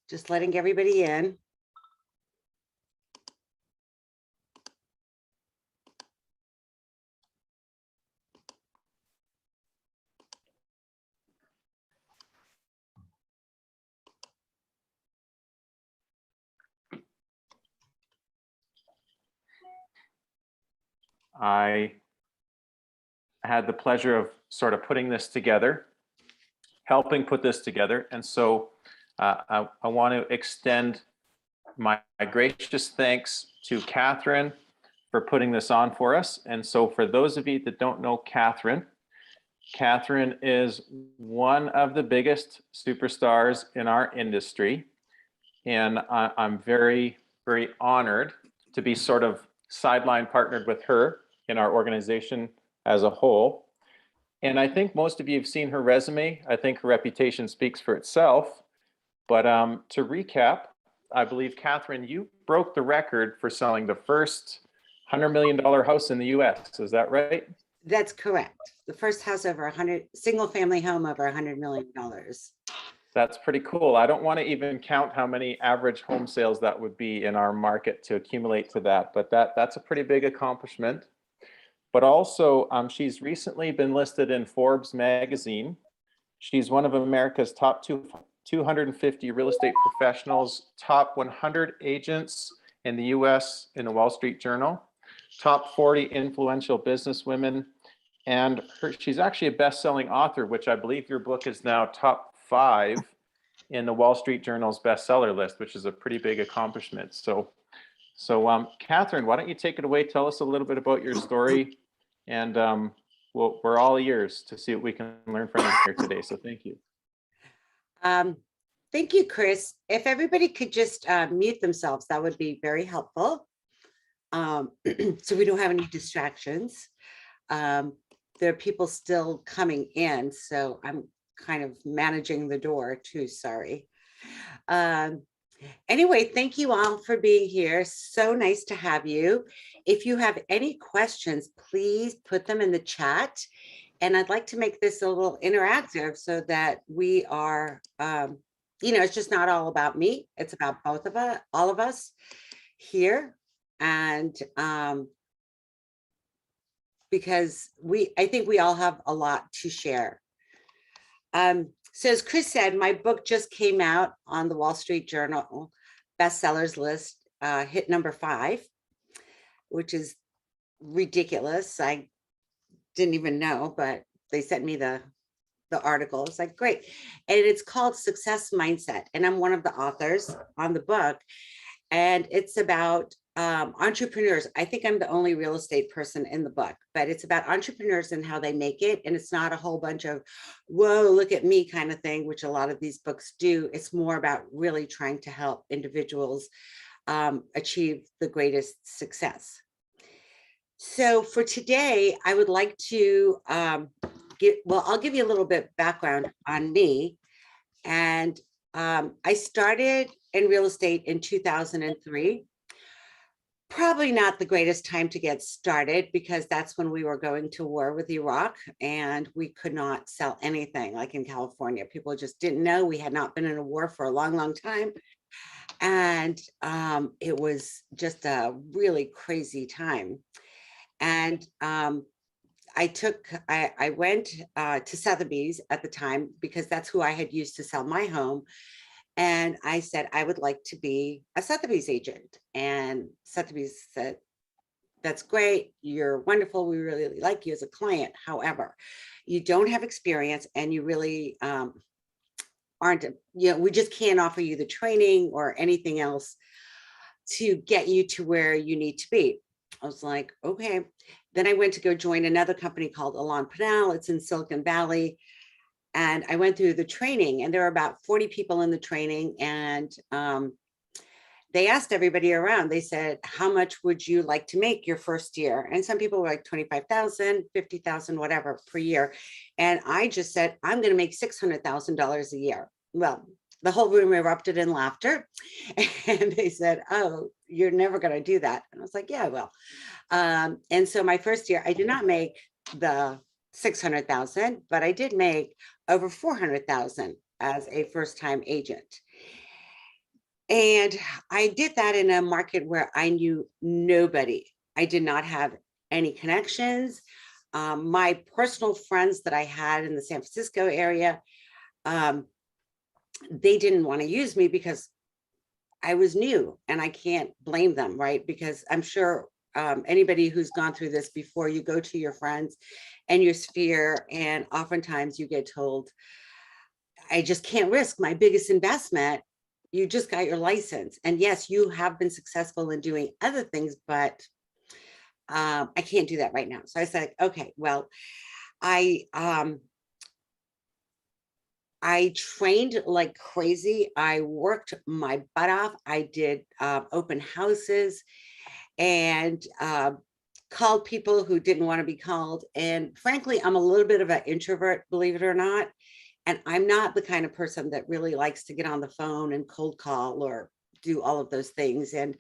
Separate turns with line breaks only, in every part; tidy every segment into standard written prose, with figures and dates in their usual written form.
Just letting everybody in.
I had the pleasure of sort of putting this together, helping put this together. And so I want to extend my gracious thanks to Catherine for putting this on for us. And so for those of you that don't know Catherine, Catherine is one of the biggest superstars in our industry. And I'm very, very honored to be sort of sideline partnered with her in our organization as a whole. And I think most of you have seen her resume. I think her reputation speaks for itself. But to recap, I believe, Catherine, you broke the record for selling the first $100 million house in the US. Is that right?
That's correct. The first house over 100, single family home over $100 million.
That's pretty cool. I don't want to even count how many average home sales that would be in our market to accumulate to that, but that's a pretty big accomplishment. But also, she's recently been listed in Forbes magazine. She's one of America's top 250 real estate professionals, top 100 agents in the US in the Wall Street Journal, top 40 influential businesswomen, and she's actually a best-selling author, which I believe your book is now top 5 in the Wall Street Journal's bestseller list, which is a pretty big accomplishment. So Catherine, why don't you take it away? Tell us a little bit about your story, and we're all ears to see what we can learn from you here today. So thank you.
Thank you, Chris. If everybody could just mute themselves, that would be very helpful. So we don't have any distractions. There are people still coming in, so I'm kind of managing the door too, sorry. Anyway, thank you all for being here. So nice to have you. If you have any questions, please put them in the chat. And I'd like to make this a little interactive so that we are, it's just not all about me. It's about both of us, all of us here. And because I think we all have a lot to share. So as Chris said, my book just came out on the Wall Street Journal bestsellers list, hit number 5, which is ridiculous. I didn't even know, but they sent me the article. It's like, great. And it's called Success Mindset. And I'm one of the authors on the book. And it's about entrepreneurs. I think I'm the only real estate person in the book, but it's about entrepreneurs and how they make it. And it's not a whole bunch of, whoa, look at me kind of thing, which a lot of these books do. It's more about really trying to help individuals achieve the greatest success. So for today, I would like to I'll give you a little bit background on me. And I started in real estate in 2003. Probably not the greatest time to get started because that's when we were going to war with Iraq and we could not sell anything like in California. People just didn't know. We had not been in a war for a long, long time. And it was just a really crazy time. And I went to Sotheby's at the time because that's who I had used to sell my home. And I said, I would like to be a Sotheby's agent. And Sotheby's said, that's great. You're wonderful. We really like you as a client. However, you don't have experience and you really aren't, we just can't offer you the training or anything else to get you to where you need to be. I was like, okay. Then I went to go join another company called Elan Panel. It's in Silicon Valley. And I went through the training and there were about 40 people in the training. And they asked everybody around, they said, how much would you like to make your first year? And some people were like 25,000, 50,000, whatever per year. And I just said, I'm going to make $600,000 a year. Well, the whole room erupted in laughter. And they said, oh, you're never going to do that. And I was like, yeah, well. And so my first year, I did not make the 600,000, but I did make over 400,000 as a first-time agent. And I did that in a market where I knew nobody. I did not have any connections. My personal friends that I had in the San Francisco area, um, they didn't want to use me because I was new, and I can't blame them, right? Because I'm sure anybody who's gone through this before, you go to your friends and your sphere, and oftentimes you get told, I just can't risk my biggest investment. You just got your license. And yes, you have been successful in doing other things, but I can't do that right now. So I said, okay, well, I um, I trained like crazy. I worked my butt off. I did open houses and called people who didn't want to be called. And frankly, I'm a little bit of an introvert, believe it or not. And I'm not the kind of person that really likes to get on the phone and cold call or do all of those things. And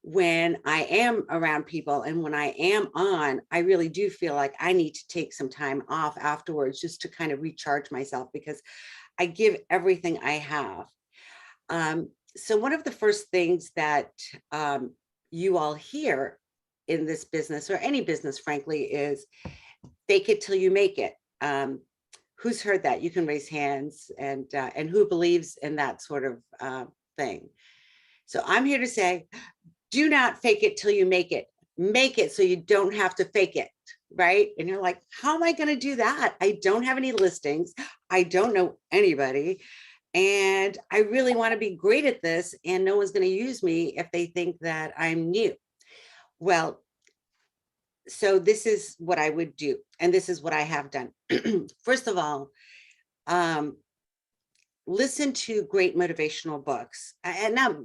when I am around people and when I am on, I really do feel like I need to take some time off afterwards just to kind of recharge myself, because I give everything I have. So one of the first things that you all hear in this business, or any business, frankly, is fake it till you make it. Who's heard that? You can raise hands, and who believes in that sort of thing. So I'm here to say, do not fake it till you make it. Make it so you don't have to fake it, right? And you're like, how am I going to do that? I don't have any listings. I don't know anybody. And I really want to be great at this, and no one's going to use me if they think that I'm new. Well, so this is what I would do, and this is what I have done. First of all, um, listen to great motivational books, and not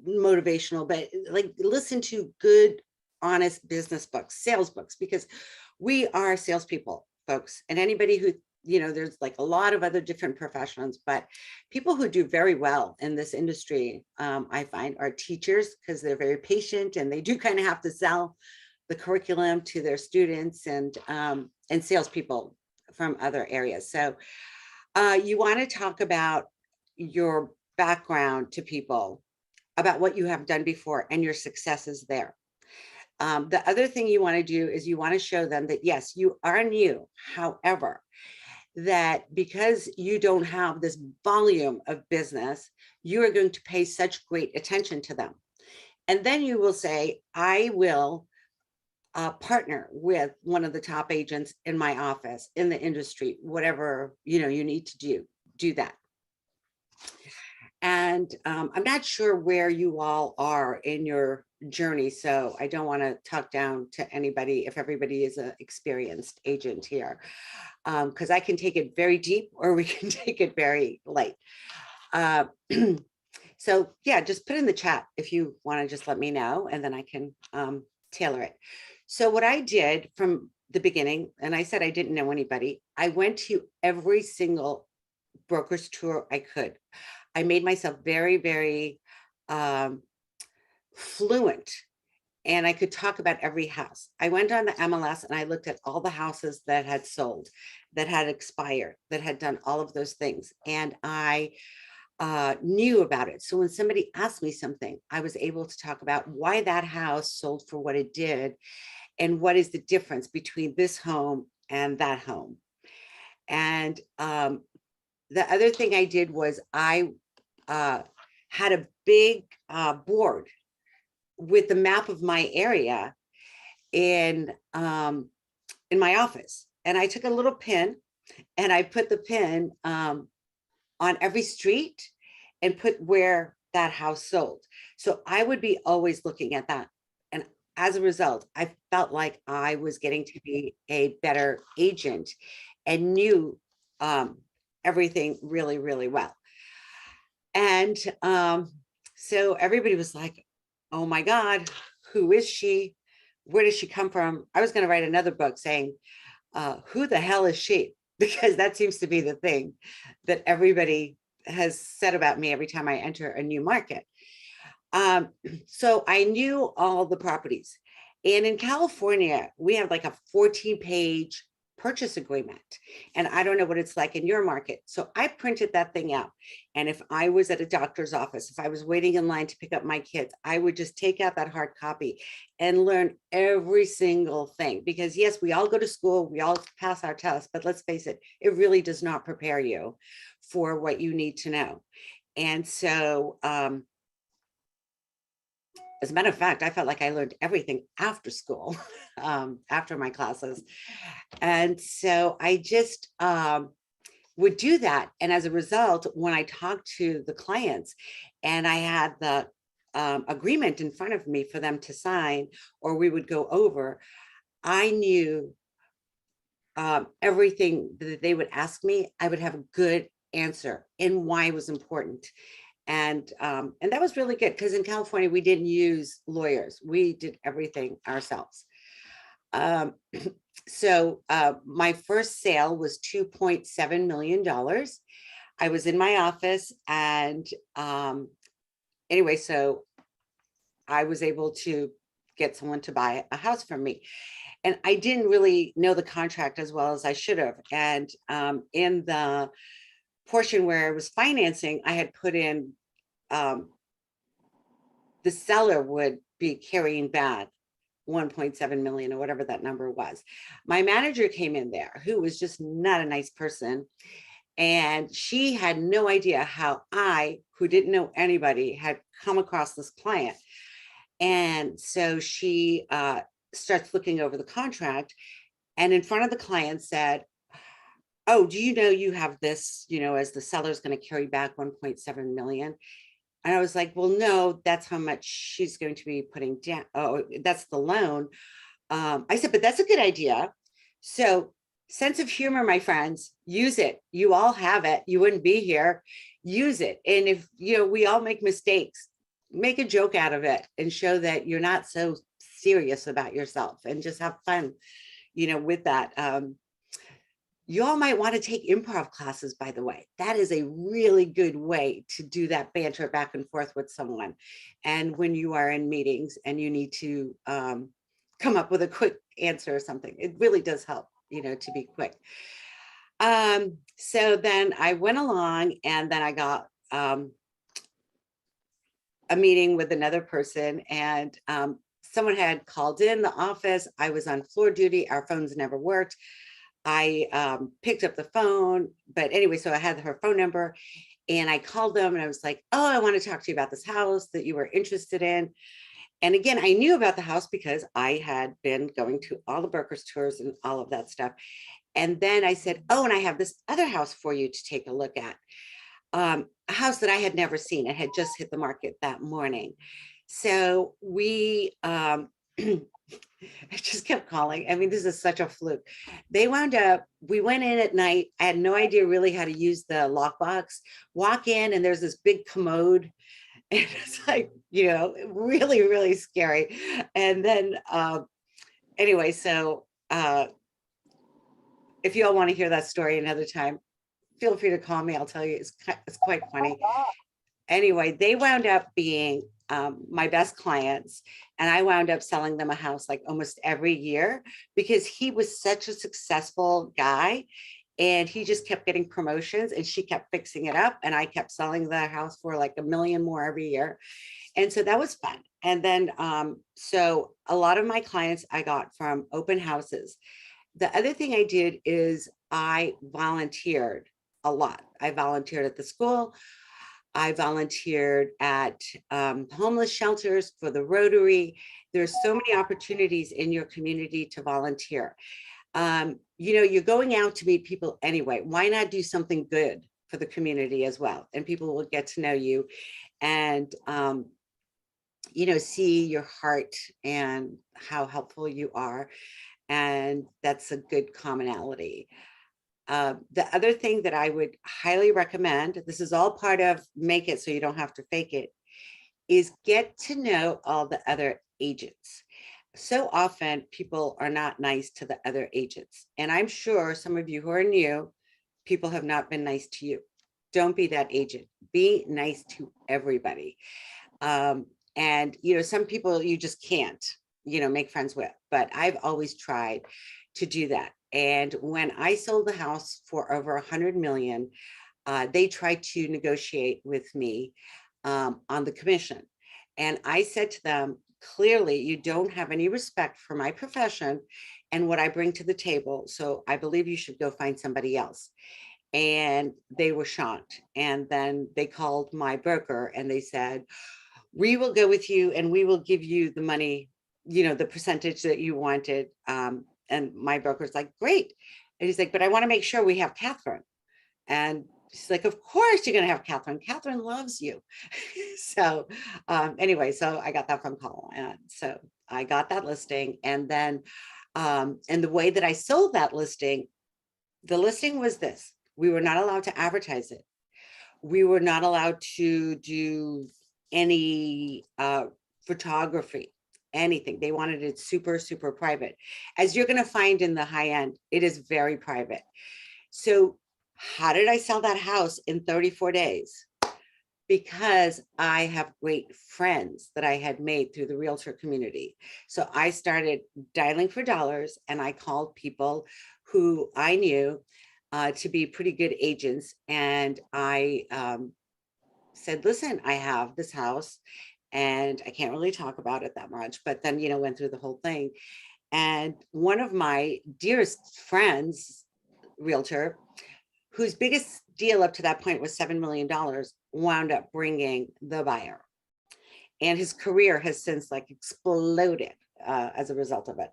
motivational, but like listen to good, honest business books, sales books, because we are salespeople, folks. And anybody who, there's like a lot of other different professions, but people who do very well in this industry, I find, are teachers, because they're very patient and they do kind of have to sell the curriculum to their students, and salespeople from other areas. So you want to talk about your background to people, about what you have done before and your successes there. The other thing you want to do is you want to show them that, yes, you are new. However, that because you don't have this volume of business, you are going to pay such great attention to them. And then you will say, I will partner with one of the top agents in my office, in the industry, whatever, you need to do that. And I'm not sure where you all are in your journey, so I don't want to talk down to anybody if everybody is an experienced agent here, because I can take it very deep, or we can take it very light. Uh, so yeah, just put in the chat if you want to just let me know, and then I can tailor it. So what I did from the beginning, and I said I didn't know anybody, I went to every single broker's tour I could. I made myself very, very fluent, and I could talk about every house. I went on the MLS and I looked at all the houses that had sold, that had expired, that had done all of those things. And I knew about it. So when somebody asked me something, I was able to talk about why that house sold for what it did, and what is the difference between this home and that home. And the other thing I did was I had a big board with the map of my area in my office, and I took a little pin and I put the pin on every street and put where that house sold. So I would be always looking at that, and as a result, I felt like I was getting to be a better agent and knew everything really, really well. And so everybody was like, oh my God, who is she? Where does she come from? I was going to write another book saying, who the hell is she? Because that seems to be the thing that everybody has said about me every time I enter a new market. So I knew all the properties. And in California, we have like a 14-page purchase agreement. And I don't know what it's like in your market. So I printed that thing out. And if I was at a doctor's office, if I was waiting in line to pick up my kids, I would just take out that hard copy and learn every single thing. Because yes, we all go to school, we all pass our tests, but let's face it, it really does not prepare you for what you need to know. And so, as a matter of fact, I felt like I learned everything after school, after my classes. And so I just would do that. And as a result, when I talked to the clients and I had the agreement in front of me for them to sign, or we would go over, I knew everything that they would ask me, I would have a good answer and why it was important. And that was really good because in California, we didn't use lawyers. We did everything ourselves. So my first sale was $2.7 million. I was in my office and anyway, so I was able to get someone to buy a house from me. And I didn't really know the contract as well as I should have. And in the portion where I was financing, I had put in the seller would be carrying back 1.7 million or whatever that number was. My manager came in there, who was just not a nice person. And she had no idea how I, who didn't know anybody, had come across this client. And so she starts looking over the contract and in front of the client said, oh, do you know you have this, as the seller's going to carry back 1.7 million? And I was like, well, no, that's how much she's going to be putting down. Oh, that's the loan. I said, but that's a good idea. So sense of humor, my friends, use it. You all have it. You wouldn't be here. Use it. And if, we all make mistakes, make a joke out of it and show that you're not so serious about yourself and just have fun, with that. You all might want to take improv classes, by the way. That is a really good way to do that banter back and forth with someone. And when you are in meetings and you need to come up with a quick answer or something, it really does help, to be quick. So then I went along and then I got a meeting with another person and someone had called in the office. I was on floor duty. Our phones never worked. I picked up the phone, but anyway, so I had her phone number and I called them and I was like, oh, I want to talk to you about this house that you were interested in. And again, I knew about the house because I had been going to all the brokers tours and all of that stuff. And then I said, oh, and I have this other house for you to take a look at. A house that I had never seen. It had just hit the market that morning. So we, I just kept calling. I mean, this is such a fluke. They wound up, we went in at night. I had no idea really how to use the lockbox. Walk in and there's this big commode. And it's like, really, really scary. And then anyway, so if you all want to hear that story another time, feel free to call me. I'll tell you, it's quite funny. Anyway, they wound up being my best clients. And I wound up selling them a house like almost every year because he was such a successful guy and he just kept getting promotions and she kept fixing it up. And I kept selling the house for like $1 million more every year. And so that was fun. And then, so a lot of my clients I got from open houses. The other thing I did is I volunteered a lot. I volunteered at the school. I volunteered at homeless shelters for the Rotary. There's so many opportunities in your community to volunteer. You're going out to meet people anyway. Why not do something good for the community as well? And people will get to know you and, see your heart and how helpful you are. And that's a good commonality. The other thing that I would highly recommend, this is all part of Make It So You Don't Have to Fake It, is get to know all the other agents. So often people are not nice to the other agents. And I'm sure some of you who are new, people have not been nice to you. Don't be that agent. Be nice to everybody. And, some people you just can't, make friends with, but I've always tried to do that. And when I sold the house for over 100 million, they tried to negotiate with me on the commission. And I said to them, clearly, you don't have any respect for my profession and what I bring to the table. So I believe you should go find somebody else. And they were shocked. And then they called my broker and they said, we will go with you and we will give you the money, the percentage that you wanted. And my broker's like, great. And he's like, but I want to make sure we have Catherine. And she's like, of course you're going to have Catherine. Catherine loves you. So anyway, so I got that phone call. And so I got that listing. And then, and the way that I sold that listing, the listing was this: we were not allowed to advertise it. We were not allowed to do any photography, anything. They wanted it super, super private. As you're going to find in the high end, it is very private. So how did I sell that house in 34 days? Because I have great friends that I had made through the realtor community. So I started dialing for dollars and I called people who I knew to be pretty good agents. And I said, listen, I have this house and I can't really talk about it that much, but then, went through the whole thing. And one of my dearest friends, realtor, whose biggest deal up to that point was $7 million, wound up bringing the buyer. And his career has since exploded as a result of it.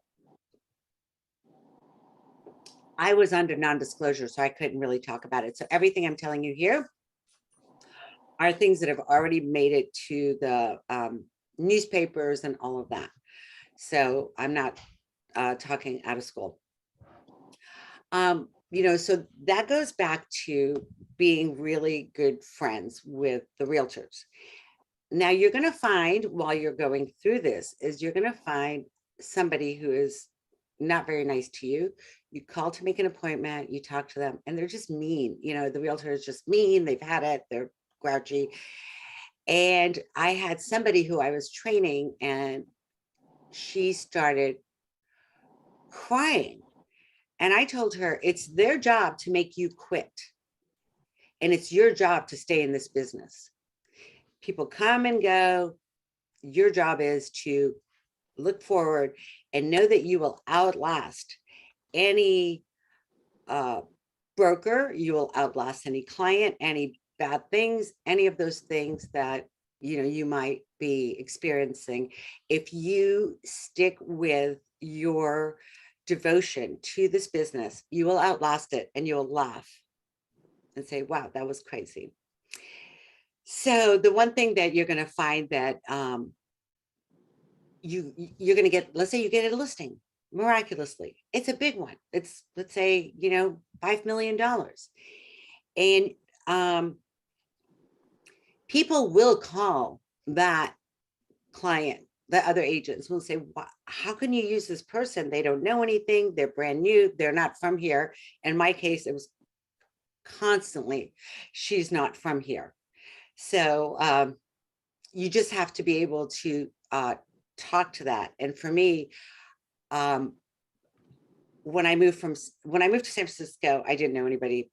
I was under non-disclosure, so I couldn't really talk about it. So everything I'm telling you here are things that have already made it to the newspapers and all of that. So I'm not talking out of school. So that goes back to being really good friends with the realtors. Now you're going to find while you're going through this is you're going to find somebody who is not very nice to you. You call to make an appointment, you talk to them, and they're just mean. The realtor is just mean. They've had it. They're grouchy. And I had somebody who I was training and she started crying. And I told her, it's their job to make you quit. And it's your job to stay in this business. People come and go. Your job is to look forward and know that you will outlast any broker. You will outlast any client, any bad things, any of those things that you might be experiencing. If you stick with your devotion to this business, you will outlast it and you'll laugh and say, wow, that was crazy. So the one thing that you're going to find that you're going to get, let's say you get a listing miraculously, it's a big one. It's, let's say, $5 million. And people will call that client. The other agents will say, how can you use this person? They don't know anything. They're brand new. They're not from here. In my case, it was constantly, she's not from here. So you just have to be able to talk to that. And for me, when I moved to San Francisco, I didn't know anybody,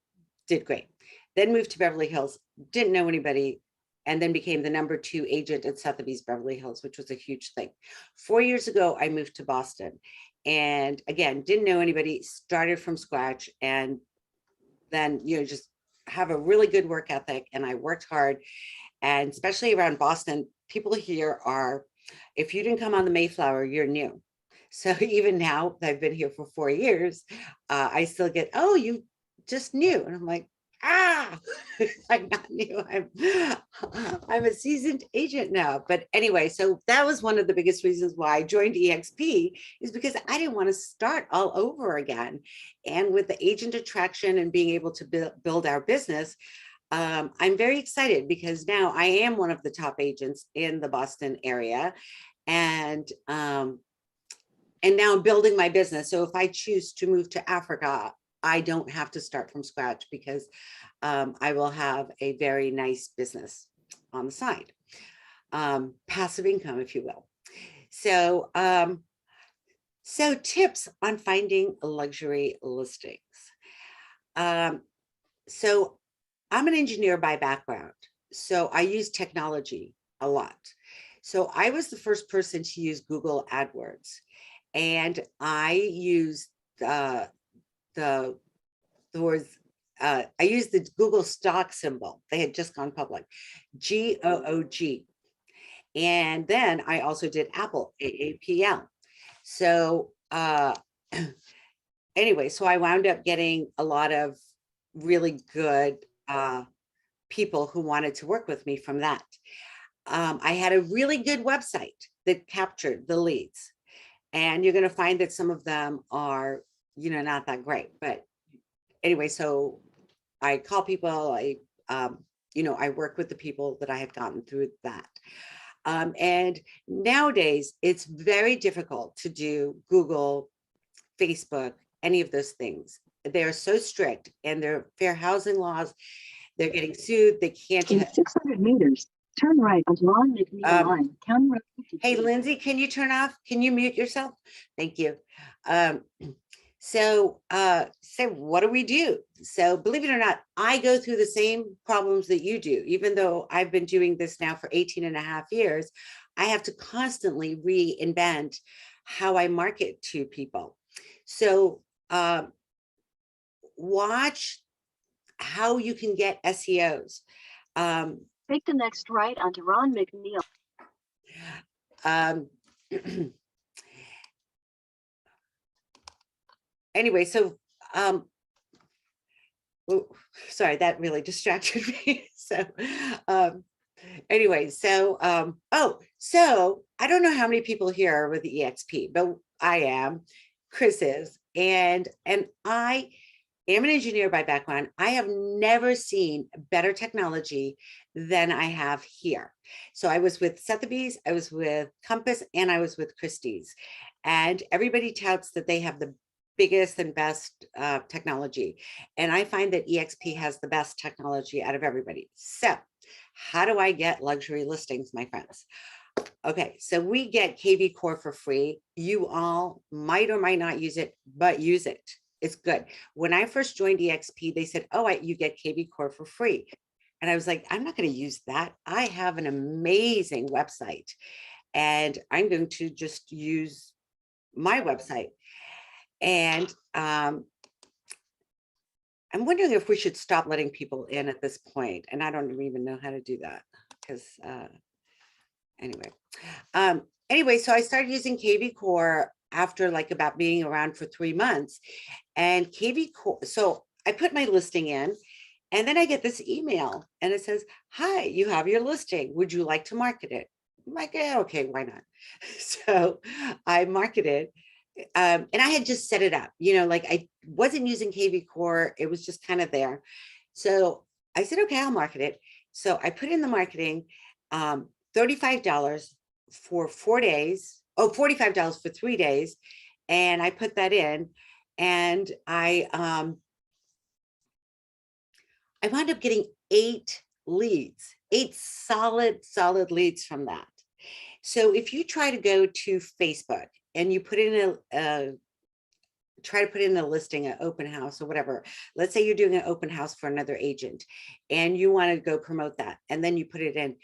did great. Then moved to Beverly Hills, didn't know anybody, and then became the number 2 agent at Sotheby's Beverly Hills, which was a huge thing. 4 years ago, I moved to Boston. And again, didn't know anybody, started from scratch, and then, just have a really good work ethic. And I worked hard. And especially around Boston, people here are, if you didn't come on the Mayflower, you're new. So even now, I've been here for 4 years, I still get, oh, you just new. And I'm like, I'm not new. I'm a seasoned agent now. But anyway, so that was one of the biggest reasons why I joined EXP, is because I didn't want to start all over again. And with the agent attraction and being able to build our business, I'm very excited because now I am one of the top agents in the Boston area. And now I'm building my business. So if I choose to move to Africa, I don't have to start from scratch because I will have a very nice business on the side. Passive income, if you will. So So tips on finding luxury listings. Um, so I'm an engineer by background, so I use technology a lot. So I was the first person to use Google AdWords, and I used uh, the the words. I used the Google stock symbol. They had just gone public, GOOG, and then I also did Apple, AAPL. So anyway, so I wound up getting a lot of really good people who wanted to work with me from that. I had a really good website that captured the leads, and you're going to find that some of them are, not that great. But anyway, so I call people. I work with the people that I have gotten through that. And nowadays, it's very difficult to do Google, Facebook, any of those things. They're so strict, and their fair housing laws, they're getting sued. They can't.
In 600 meters, turn right onto Ron McNeil Line, County Road 52.
Hey, Lindsay, can you turn off? Can you mute yourself? Thank you. Um, so what do we do? So believe it or not, I go through the same problems that you do. Even though I've been doing this now for 18 and a half years, I have to constantly reinvent how I market to people. So watch how you can get SEOs.
Take the next right onto Ron McNeil.
Anyway, so sorry, that really distracted me. So anyway, so so I don't know how many people here are with the EXP, but I am. Chris is, and I am an engineer by background. I have never seen better technology than I have here. So I was with Sotheby's, I was with Compass, and I was with Christie's. And everybody touts that they have the biggest and best technology. And I find that EXP has the best technology out of everybody. So how do I get luxury listings, my friends? Okay, so we get KV Core for free. You all might or might not use it, but use it. It's good. When I first joined EXP, they said, oh, you get KV Core for free. And I was like, I'm not going to use that. I have an amazing website, and I'm going to just use my website. And I'm wondering if we should stop letting people in at this point. And I don't even know how to do that because anyway, so I started using KV Core after like about being around for 3 months, and KV Core. So I put my listing in, and then I get this email, and it says, "Hi, you have your listing. Would you like to market it?" I'm like, yeah, okay, why not? So I marketed. And I had just set it up, like I wasn't using KV Core. It was just kind of there. So I said, okay, I'll market it. So I put in the marketing, $35 for 4 days. Oh, $45 for 3 days. And I put that in, and I wound up getting 8 leads, 8 solid leads from that. So if you try to go to Facebook and you put in try to put in a listing, an open house or whatever, let's say you're doing an open house for another agent and you want to go promote that, and then you put it in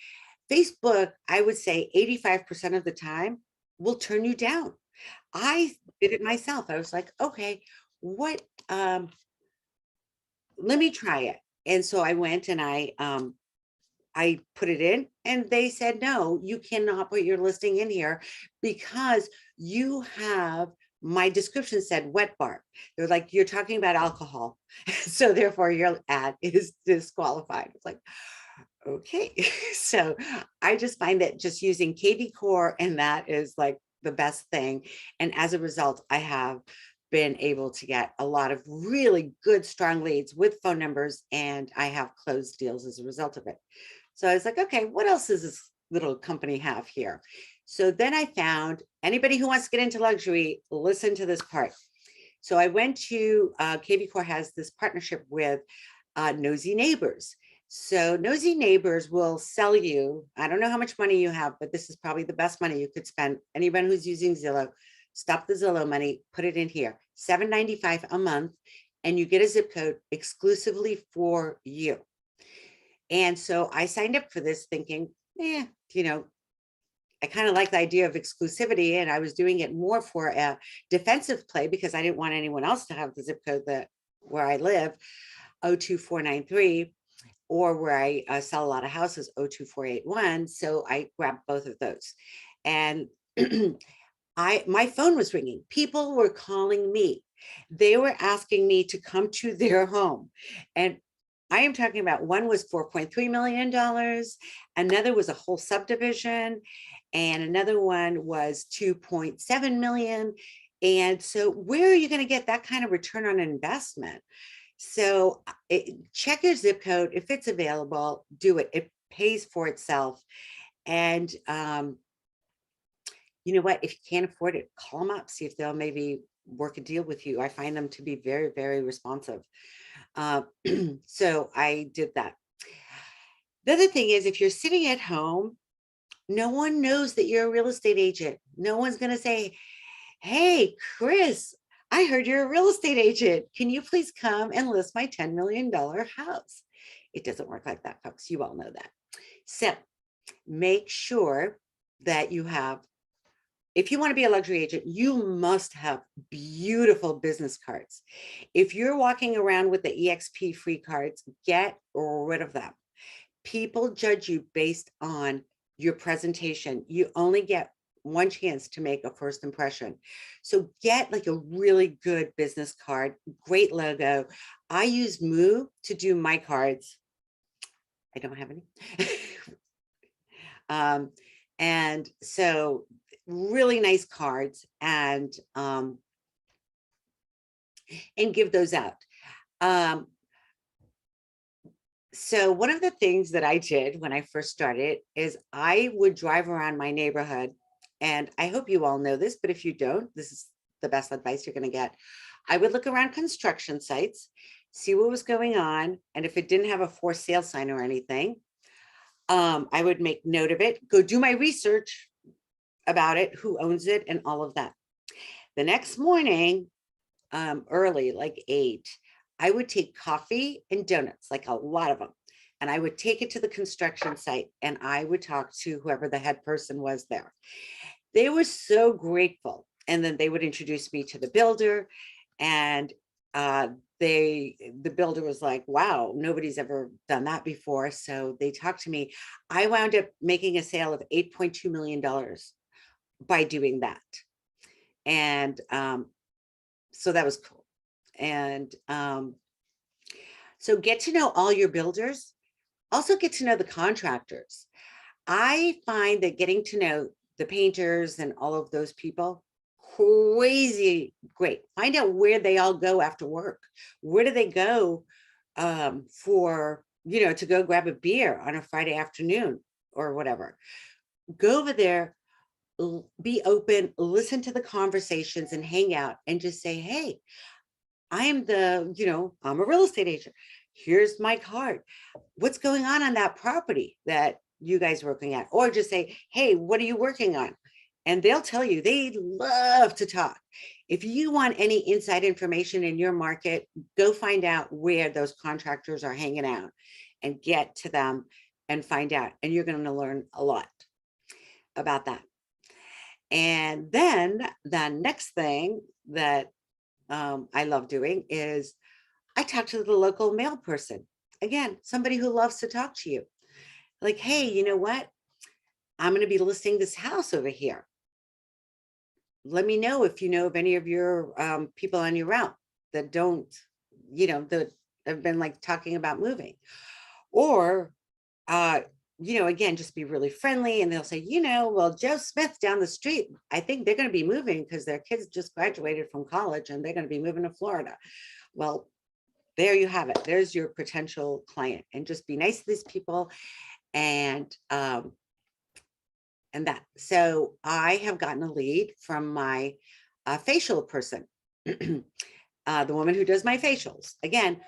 Facebook, I would say 85% of the time will turn you down. I did it myself. I was like, okay, what, let me try it. And so I went and I put it in, and they said, no, you cannot put your listing in here because you have, my description said wet bar. They're like, you're talking about alcohol. So therefore your ad is disqualified. It's like, okay. So I just find that just using KV Core, and that is like the best thing. And as a result, I have been able to get a lot of really good, strong leads with phone numbers, and I have closed deals as a result of it. So I was like, okay, what else does this little company have here? So then I found, anybody who wants to get into luxury, listen to this part. So I went to, KV Core has this partnership with Nosy Neighbors. So Nosy Neighbors will sell you, I don't know how much money you have, but this is probably the best money you could spend. Anyone who's using Zillow, stop the Zillow money, put it in here, $7.95 a month, and you get a zip code exclusively for you. And so I signed up for this thinking, you know, I kind of like the idea of exclusivity, and I was doing it more for a defensive play because I didn't want anyone else to have the zip code that where I live, 02493, or where I sell a lot of houses, 02481. So I grabbed both of those. And my phone was ringing. People were calling me. They were asking me to come to their home. And I am talking about, one was $4.3 million. Another was a whole subdivision. And another one was 2.7 million. And so where are you going to get that kind of return on investment? So check your zip code. If it's available, do it. It pays for itself. And you know what? If you can't afford it, call them up, see if they'll maybe work a deal with you. I find them to be very, very responsive. So I did that. The other thing is, if you're sitting at home, no one knows that you're a real estate agent. No one's going to say, hey, Chris, I heard you're a real estate agent. Can you please come and list my $10 million house? It doesn't work like that, folks. You all know that. So make sure that you have, if you want to be a luxury agent, you must have beautiful business cards. If you're walking around with the EXP free cards, get rid of them. People judge you based on your presentation. You only get one chance to make a first impression. So get like a really good business card, great logo. I use Moo to do my cards. I don't have any. And so really nice cards, and give those out. So one of the things that I did when I first started is I would drive around my neighborhood, and I hope you all know this, but if you don't, this is the best advice you're going to get. I would look around construction sites, see what was going on, and if it didn't have a for sale sign or anything, I would make note of it, go do my research about it, who owns it, and all of that. The next morning, early, like 8, I would take coffee and donuts, like a lot of them, and I would take it to the construction site, and I would talk to whoever the head person was there. They were so grateful. And then they would introduce me to the builder, and the builder was like, wow, nobody's ever done that before. So they talked to me. I wound up making a sale of $8.2 million by doing that. And so that was cool. And so get to know all your builders. Also get to know the contractors. I find that getting to know the painters and all of those people, crazy great. Find out where they all go after work. Where do they go for, to go grab a beer on a Friday afternoon or whatever. Go over there, be open, listen to the conversations and hang out and just say, hey, I am I'm a real estate agent. Here's my card. What's going on that property that you guys are working at? Or just say, hey, what are you working on? And they'll tell you. They love to talk. If you want any inside information in your market, go find out where those contractors are hanging out and get to them and find out. And you're going to learn a lot about that. And then the next thing that I love doing is I talk to the local mail person. Again, somebody who loves to talk to you. Like, hey, you know what? I'm going to be listing this house over here. Let me know if you know of any of your people on your route that don't, that have been like talking about moving. Or, again, just be really friendly. And they'll say, well, Joe Smith down the street, I think they're going to be moving because their kids just graduated from college and they're going to be moving to Florida. Well, there you have it. There's your potential client. And just be nice to these people. And that. So I have gotten a lead from my facial person, the woman who does my facials. Again,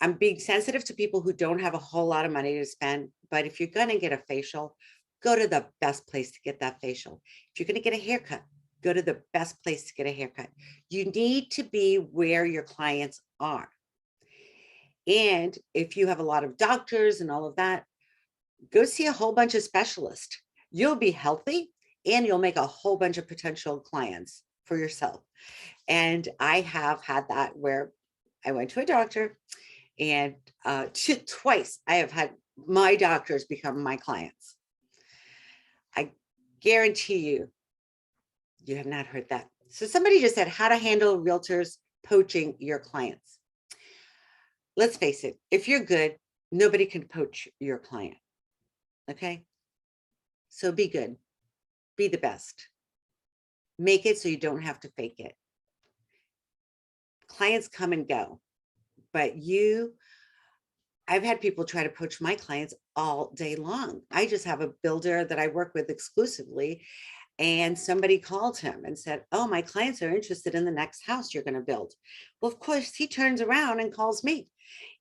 I'm being sensitive to people who don't have a whole lot of money to spend, but if you're going to get a facial, go to the best place to get that facial. If you're going to get a haircut, go to the best place to get a haircut. You need to be where your clients are. And if you have a lot of doctors and all of that, go see a whole bunch of specialists. You'll be healthy and you'll make a whole bunch of potential clients for yourself. And I have had that where I went to a doctor and twice I have had my doctors become my clients. I guarantee you, you have not heard that. So somebody just said how to handle realtors poaching your clients. Let's face it, if you're good, nobody can poach your client. Okay. So be good, be the best. Make it so you don't have to fake it. Clients come and go, but I've had people try to poach my clients all day long. I just have a builder that I work with exclusively, and somebody called him and said, oh, my clients are interested in the next house you're going to build. Well, of course, he turns around and calls me.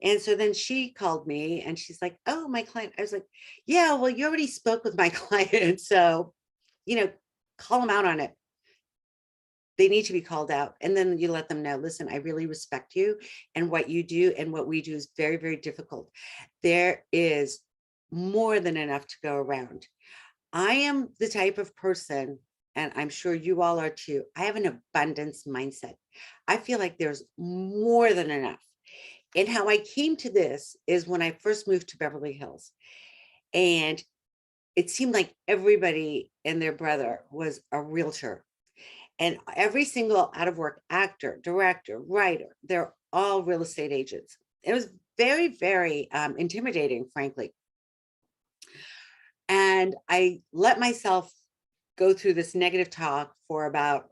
And so then she called me and she's like, oh, my client. I was like, yeah, well, you already spoke with my client. So, call them out on it. They need to be called out. And then you let them know, listen, I really respect you and what you do and what we do is very, very difficult. There is more than enough to go around. I am the type of person, and I'm sure you all are too, I have an abundance mindset. I feel like there's more than enough. And how I came to this is when I first moved to Beverly Hills. And it seemed like everybody and their brother was a realtor. And every single out of work actor, director, writer, they're all real estate agents. It was very, very intimidating, frankly. And I let myself go through this negative talk for about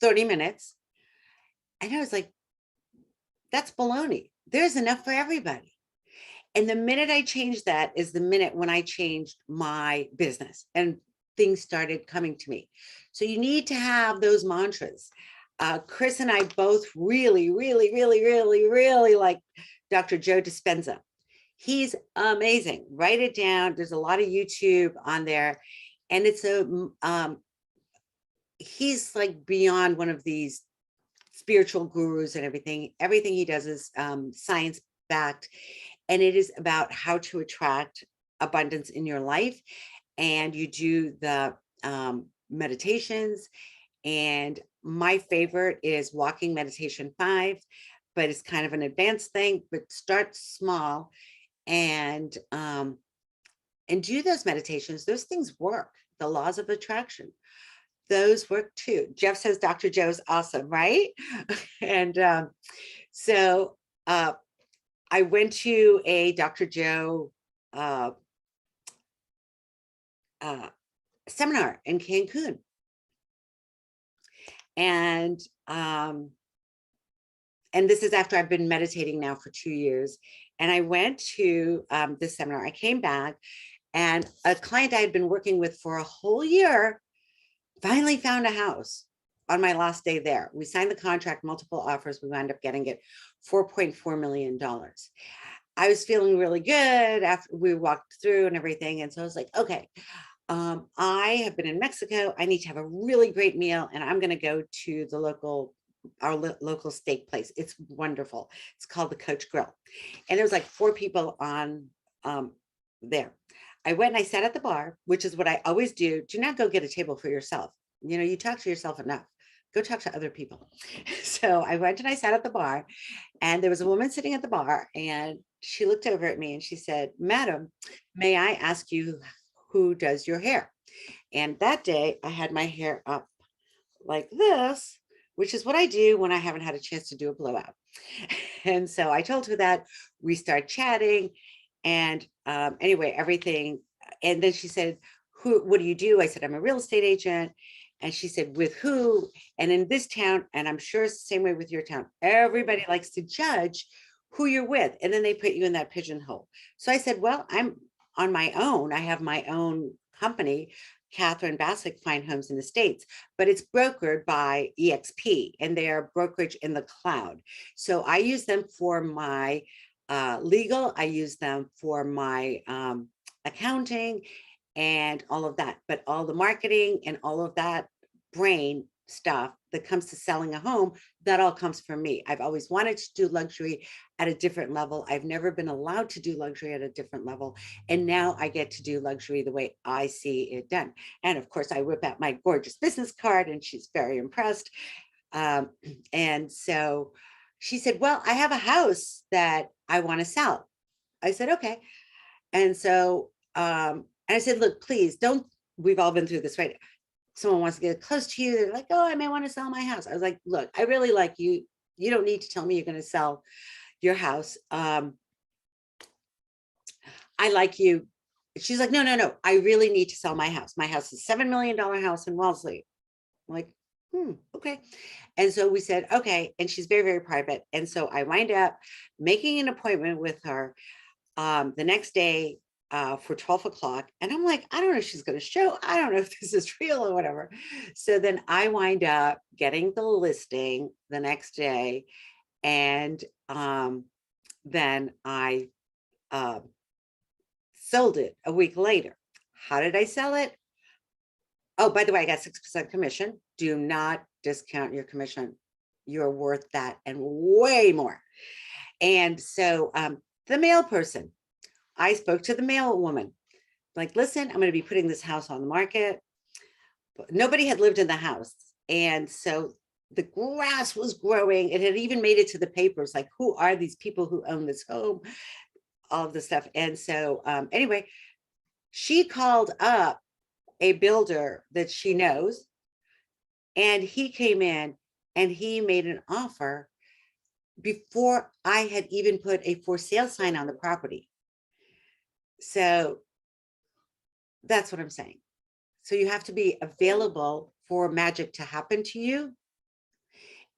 30 minutes. And I was like, that's baloney. There's enough for everybody. And the minute I changed that is the minute when I changed my business and things started coming to me. So you need to have those mantras. Chris and I both really, really, really, really, really like Dr. Joe Dispenza. He's amazing. Write it down. There's a lot of YouTube on there. And it's he's like beyond one of these spiritual gurus and everything. Everything he does is science backed. And it is about how to attract abundance in your life. And you do the meditations. And my favorite is Walking Meditation 5, but it's kind of an advanced thing, but start small and do those meditations. Those things work. The laws of attraction, those work too. Jeff says Dr. Joe's awesome, right? And so I went to a Dr. Joe seminar in Cancun. And this is after I've been meditating now for 2 years. And I went to this seminar. I came back and a client I had been working with for a whole year finally found a house on my last day there. We signed the contract, multiple offers. We wound up getting it $4.4 million. I was feeling really good after we walked through and everything. And so I was like, okay, I have been in Mexico. I need to have a really great meal. And I'm going to go to the our local steak place. It's wonderful. It's called the Coach Grill. And there was like 4 people on there. I went and I sat at the bar, which is what I always do. Do not go get a table for yourself. You talk to yourself enough. Go talk to other people. So I went and I sat at the bar, and there was a woman sitting at the bar, and she looked over at me and she said, "Madam, may I ask you who does your hair?" And that day I had my hair up like this, which is what I do when I haven't had a chance to do a blowout. And so I told her that. We started chatting, and anyway, everything. And then she said, what do you do? I said, I'm a real estate agent. And she said, with who? And in this town, and I'm sure it's the same way with your town, everybody likes to judge who you're with. And then they put you in that pigeonhole. So I said, well, I'm on my own. I have my own company, Catherine Bassick Fine Homes and Estates, but it's brokered by EXP, and they are brokerage in the cloud. So I use them for my legal. I use them for my accounting, and all of that. But all the marketing and all of that brain stuff that comes to selling a home, that all comes from me. I've always wanted to do luxury at a different level. I've never been allowed to do luxury at a different level. And now I get to do luxury the way I see it done. And of course, I whip out my gorgeous business card and she's very impressed. And so she said, well, I have a house that I want to sell. I said, okay. And so I said, look, please don't, we've all been through this, right? Someone wants to get close to you. They're like, oh, I may want to sell my house. I was like, look, I really like you. You don't need to tell me you're going to sell your house. I like you. She's like, no, no, no. I really need to sell my house. My house is $7 million house in Wellesley. I'm like, okay. And so we said, okay. And she's very, very private. And so I wind up making an appointment with her the next day for 12 o'clock. And I'm like, I don't know if she's going to show. I don't know if this is real or whatever. So then I wind up getting the listing the next day. And then I sold it a week later. How did I sell it? Oh, by the way, I got 6% commission. Do not discount your commission. You're worth that and way more. And so the mail person, I spoke to the mail woman, like, listen, I'm going to be putting this house on the market. But nobody had lived in the house. And so the grass was growing. It had even made it to the papers. Like, who are these people who own this home? All of this stuff. And so anyway, she called up a builder that she knows, and he came in and he made an offer before I had even put a for sale sign on the property. So that's what I'm saying. So you have to be available for magic to happen to you.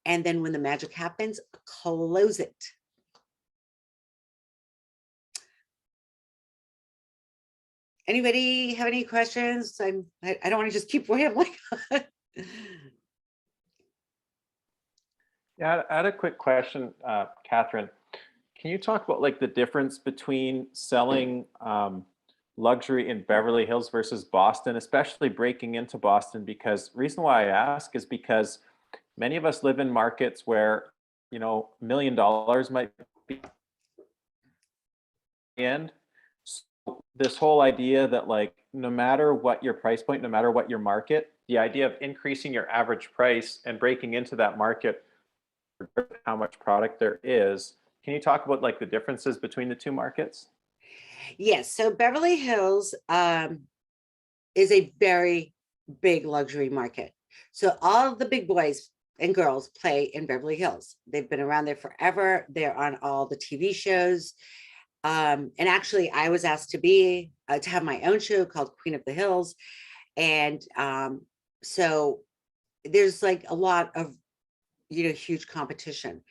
And then when the magic happens, close it. Anybody have any questions? I don't want to just keep rambling.
Yeah, I had a quick question, Catherine. Can you talk about like the difference between selling luxury in Beverly Hills versus Boston, especially breaking into Boston? Because reason why I ask is because many of us live in markets where, $1 million might be end. So this whole idea that like, no matter what your price point, no matter what your market, the idea of increasing your average price and breaking into that market, how much product there is. Can you talk about like the differences between the two markets?
Yes. So Beverly Hills is a very big luxury market. So all of the big boys and girls play in Beverly Hills. They've been around there forever. They're on all the TV shows. And actually, I was asked to have my own show called Queen of the Hills. And so there's like a lot of, huge competition.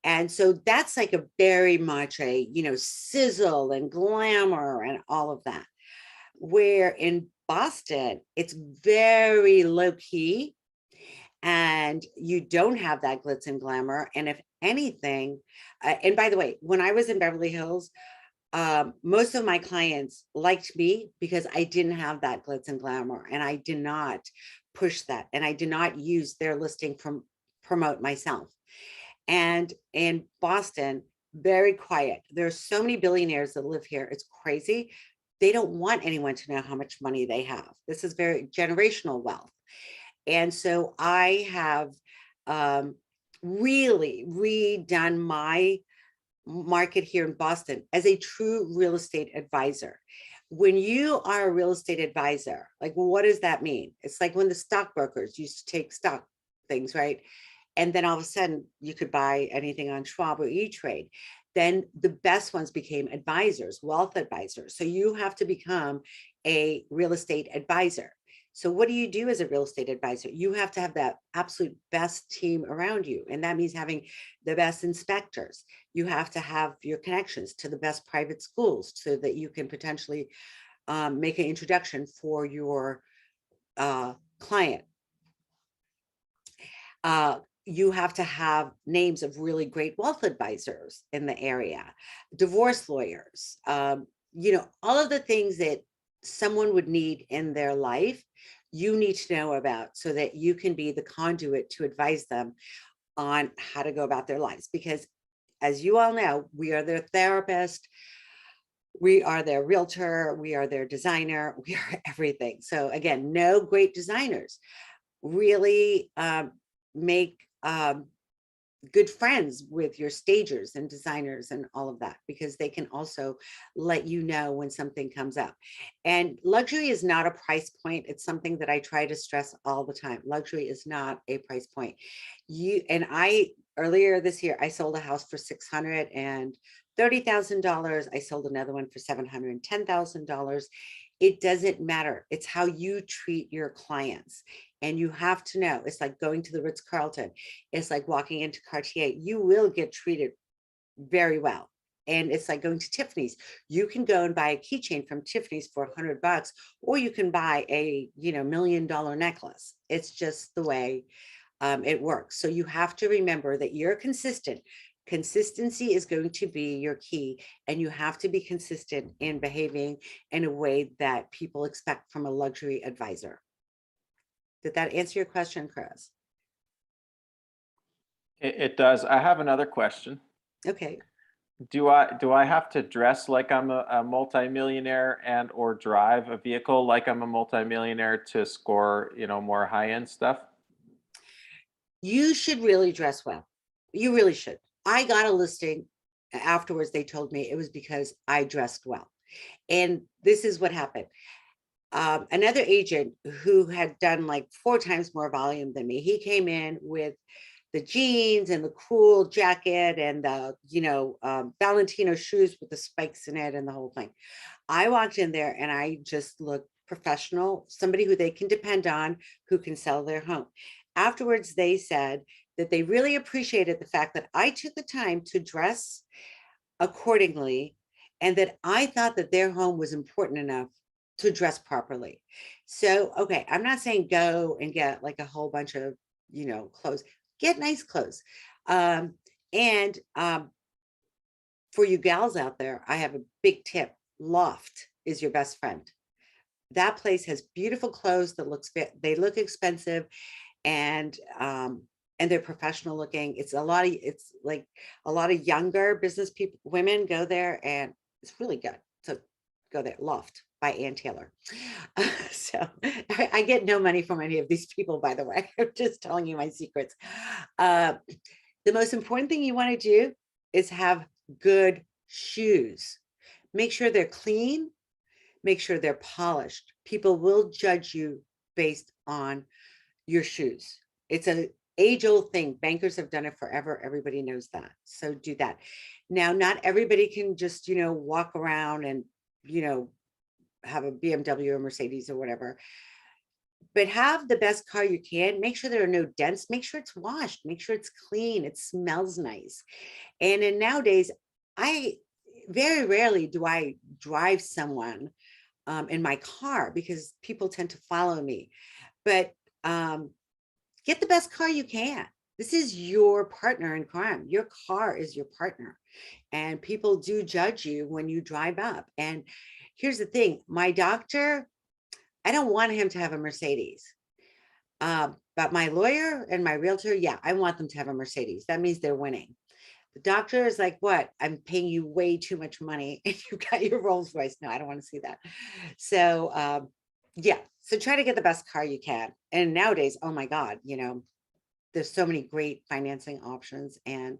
And so that's like a very much a, sizzle and glamour and all of that. Where in Boston, it's very low key and you don't have that glitz and glamour. And if anything, and by the way, when I was in Beverly Hills, most of my clients liked me because I didn't have that glitz and glamour and I did not push that. And I did not use their listing from promote myself. And in Boston, very quiet. There's so many billionaires that live here. It's crazy. They don't want anyone to know how much money they have. This is very generational wealth. And so I have really redone my market here in Boston as a true real estate advisor. When you are a real estate advisor, like, well, what does that mean? It's like when the stockbrokers used to take stock things, right? And then all of a sudden you could buy anything on Schwab or E-Trade. Then the best ones became advisors, wealth advisors. So you have to become a real estate advisor. So what do you do as a real estate advisor? You have to have that absolute best team around you. And that means having the best inspectors. You have to have your connections to the best private schools so that you can potentially make an introduction for your client. You have to have names of really great wealth advisors in the area, divorce lawyers, all of the things that someone would need in their life, you need to know about so that you can be the conduit to advise them on how to go about their lives. Because as you all know, we are their therapist, we are their realtor, we are their designer, we are everything. So again, no great designers really make good friends with your stagers and designers and all of that, because they can also let you know when something comes up. And luxury is not a price point. It's something that I try to stress all the time. Luxury is not a price point. Earlier this year, I sold a house for $630,000. I sold another one for $710,000. It doesn't matter. It's how you treat your clients. And you have to know, it's like going to the Ritz-Carlton. It's like walking into Cartier. You will get treated very well. And it's like going to Tiffany's. You can go and buy a keychain from Tiffany's for $100, or you can buy a, $1 million necklace. It's just the way it works. So you have to remember that you're consistent. Consistency is going to be your key, and you have to be consistent in behaving in a way that people expect from a luxury advisor. Did that answer your question, Chris?
It does. I have another question.
Okay.
Do I have to dress like I'm a multimillionaire and or drive a vehicle like I'm a multimillionaire to score, more high-end stuff?
You should really dress well. You really should. I got a listing. Afterwards, they told me it was because I dressed well. And this is what happened. Another agent who had done like 4 times more volume than me, he came in with the jeans and the cool jacket and the, Valentino shoes with the spikes in it and the whole thing. I walked in there and I just looked professional, somebody who they can depend on, who can sell their home. Afterwards, they said that they really appreciated the fact that I took the time to dress accordingly, and that I thought that their home was important enough to dress properly. So, okay, I'm not saying go and get like a whole bunch of, clothes. Get nice clothes. And for you gals out there, I have a big tip. Loft is your best friend. That place has beautiful clothes that they look expensive, and they're professional looking. It's like a lot of younger business people, women go there, and it's really good. So go there. Loft by Ann Taylor. So I get no money from any of these people, by the way. I'm just telling you my secrets. The most important thing you want to do is have good shoes. Make sure they're clean. Make sure they're polished. People will judge you based on your shoes. It's an age-old thing. Bankers have done it forever. Everybody knows that. So do that. Now, not everybody can just, walk around and, have a BMW or Mercedes or whatever. But have the best car you can. Make sure there are no dents. Make sure it's washed. Make sure it's clean. It smells nice. And nowadays, very rarely do I drive someone in my car, because people tend to follow me. But get the best car you can. This is your partner in crime. Your car is your partner. And people do judge you when you drive up. And here's the thing. My doctor, I don't want him to have a Mercedes. But my lawyer and my realtor, yeah, I want them to have a Mercedes. That means they're winning. The doctor is like, what? I'm paying you way too much money and you got your Rolls Royce. No, I don't want to see that. So yeah, so try to get the best car you can. And nowadays, oh my God, there's so many great financing options and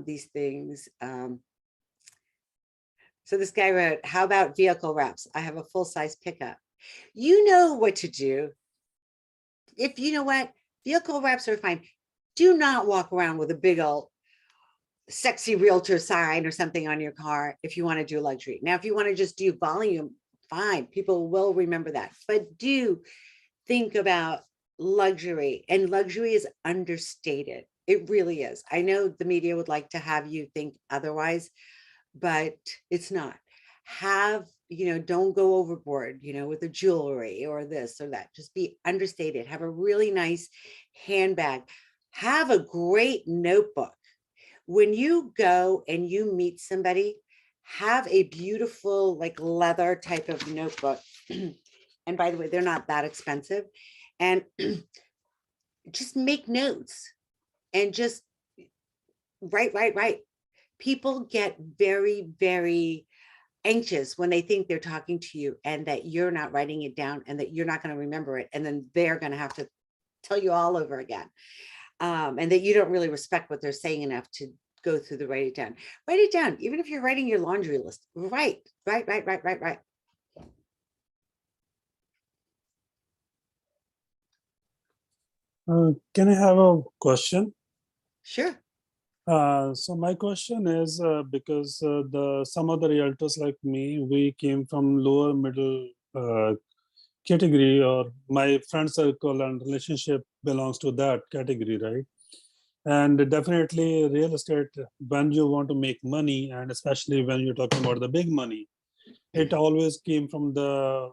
these things. So this guy wrote, how about vehicle wraps? I have a full-size pickup. You know what to do. If you know what, vehicle wraps are fine. Do not walk around with a big old sexy realtor sign or something on your car if you want to do luxury. Now, if you want to just do volume, fine. People will remember that. But do think about luxury, and luxury is understated. It really is. I know the media would like to have you think otherwise, but it's not. Don't go overboard, with the jewelry or this or that. Just be understated. Have a really nice handbag. Have a great notebook. When you go and you meet somebody, have a beautiful like leather type of notebook And by the way, they're not that expensive. And just make notes and just write. People get very, very anxious when they think they're talking to you and that you're not writing it down and that you're not going to remember it. And then they're going to have to tell you all over again. And that you don't really respect what they're saying enough to go through the write it down. Write it down. Even if you're writing your laundry list, write.
Can I have a question?
Sure.
So my question is because some of the realtors like me, we came from lower middle category, or my friend circle and relationship belongs to that category, right? And definitely real estate, when you want to make money, and especially when you're talking about the big money, it always came from the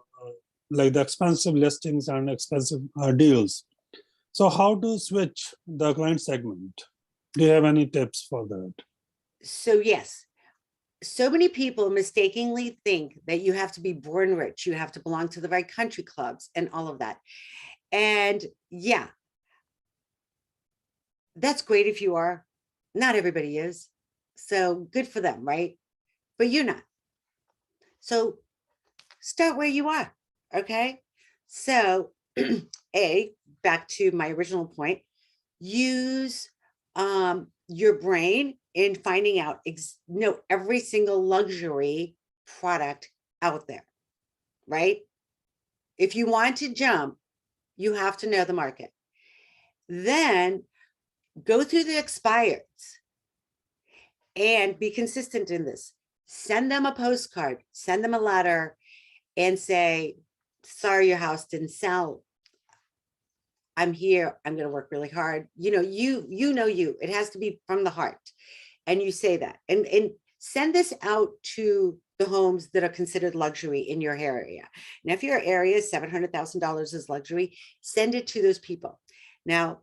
like the expensive listings and expensive deals. So how to switch the client segment? Do you have any tips for that?
So yes, so many people mistakenly think that you have to be born rich, you have to belong to the right country clubs and all of that. And yeah, that's great if you are. Not everybody is. So good for them, right? But you're not. So start where you are, okay? So back to my original point, use your brain in finding out know every single luxury product out there, right? If you want to jump, you have to know the market. Then go through the expireds and be consistent in this. Send them a postcard, send them a letter and say, sorry, your house didn't sell. I'm here. I'm going to work really hard. You know, it has to be from the heart. And you say that and send this out to the homes that are considered luxury in your area. Now, if your area is $700,000 is luxury, send it to those people. Now,